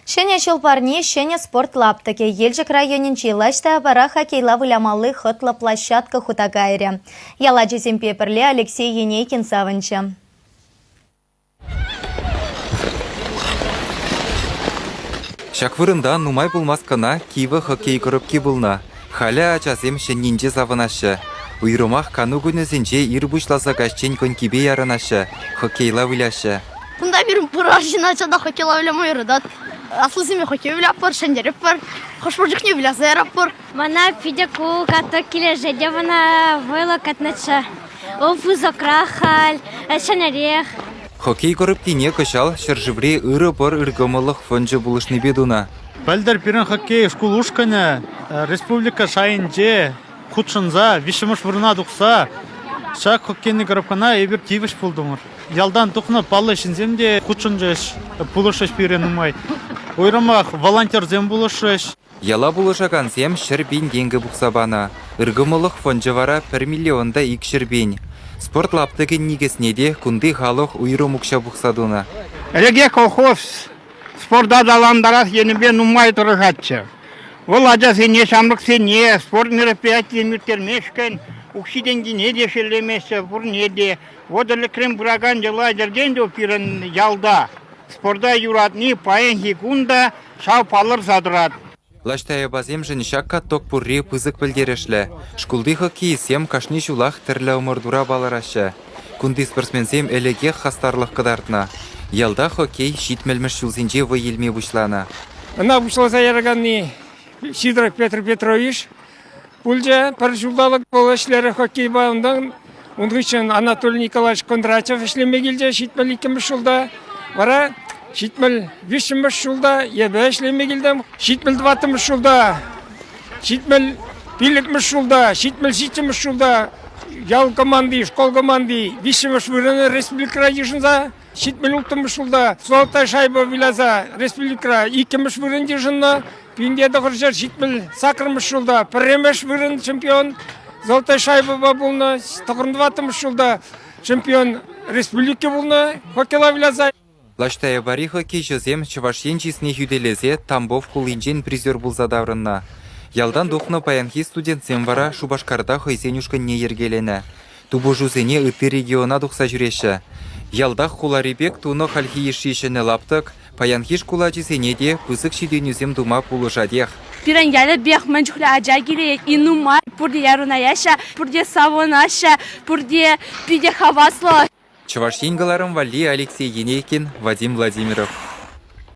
Шене шылпарни, шене спорт лаптыке. Елжік районинче лашта бара хоккейла вылямалы хытла площадка хутагайре. Яла жесем пеперле Алексей Енейкин савынча. Шаквырында нумай булмаскана Киевы хоккей көрөпки булна. Халя ачасем шеннинче савынашы. Уйрумах кану күнесенче ирбушласа кашчен конкибе яранашы. Хоккейла выляшы. Кунда бир пырашинача да хоккейла вылямы йрыдат. Асыл семе хоккей вылап бар, шендереп бар. Хошпоржик не выляса ярап бар. Мана пидяку каток килеже, девана выло катнача. Офузокра халь, шанарех. Хоккей көрөпкине кышал шыржывре ыры бар ыргымылық фонжы булышны бедуна. Пәлдер пирен хоккей школ ушкана республика шайынже худшынза вишіміш вырына дұқса шак хоккейні көрөпкана ебір тивіш болдымыр. Ялдан тұқны палы шинземде худшынжеш булышыш пирен умай. Ойрамақ волонтер зем булышыш. Яла булышаган зем шырбин денгі бұқсабана. Ыргымылық фонжы вара 1 миллионда ик шырбин. Спорт лаптыгы нигеснеде күнді халық уйру мұқша бұқсадуна. Реге колхоз спорда даландарас енібе нумай тұрғатшы. Ол ажасы не шамлық сене, спорт мероприятия мürтермешкен, ұқшиденге не дешелемесі, бұр неде. Одылы крем бұраган жыла жерген де пирен ялда. Спорда юратны пайын хикунда шау палыр садырат. Лаштая базем женишакка ток пурри пызык білдерешлі. Шкулды хоккей сем кашни шулах тірлі умырдура баларашы. Күнді спортсменсем әлеге хастарлық кыдартына. Ялда хоккей шитмелміш шулзинже вайылме бұшлана. Ана бұшласа ярағанны Сидоров Петр Петрович. Бұлжа пар жылдалық бол әшлері хоккей бағындан. Оның үшін Анатолий Николаевич Кондратьев әшлеме келже шитмел 2 жылда. Бара шитмел 5 жылда, ебе әшлеме келдім. Шитмел 20 жылда, шитмел 50 жылда, шитмел 7 жылда. Ял команды, школ команды, 5 вырыны республика районында, шитмел 6 жылда, золотая шайба вилаза республика 2 вырын дежында, пинде дұғыржар шитмел сақырмыш жылда, піремеш вырын чемпион, золотая шайба болна, 20 жылда чемпион республика болна, хоккейла вилаза. Лаштая бари хоккей жозем чывашен чисне хүделезе Тамбов кулинжен призер булзадаврынна. Ялдан духна паянхи студентсем вара Шубашкарда хойсенюшка не ергелене. Тубу жузене ыты региона духса жүреші. Ялда хуларибек туно хальхи ешишене лаптык, паянхиш кулачисене де пызык шиденюзем дума пулышадех. Пирангялы бех манчухля аджагире инума, пурде яруна-яша, пурде савонаша, пурде пиде хавасло. Чывашен галарым вали Алексей Енейкин, Вадим Владимиров.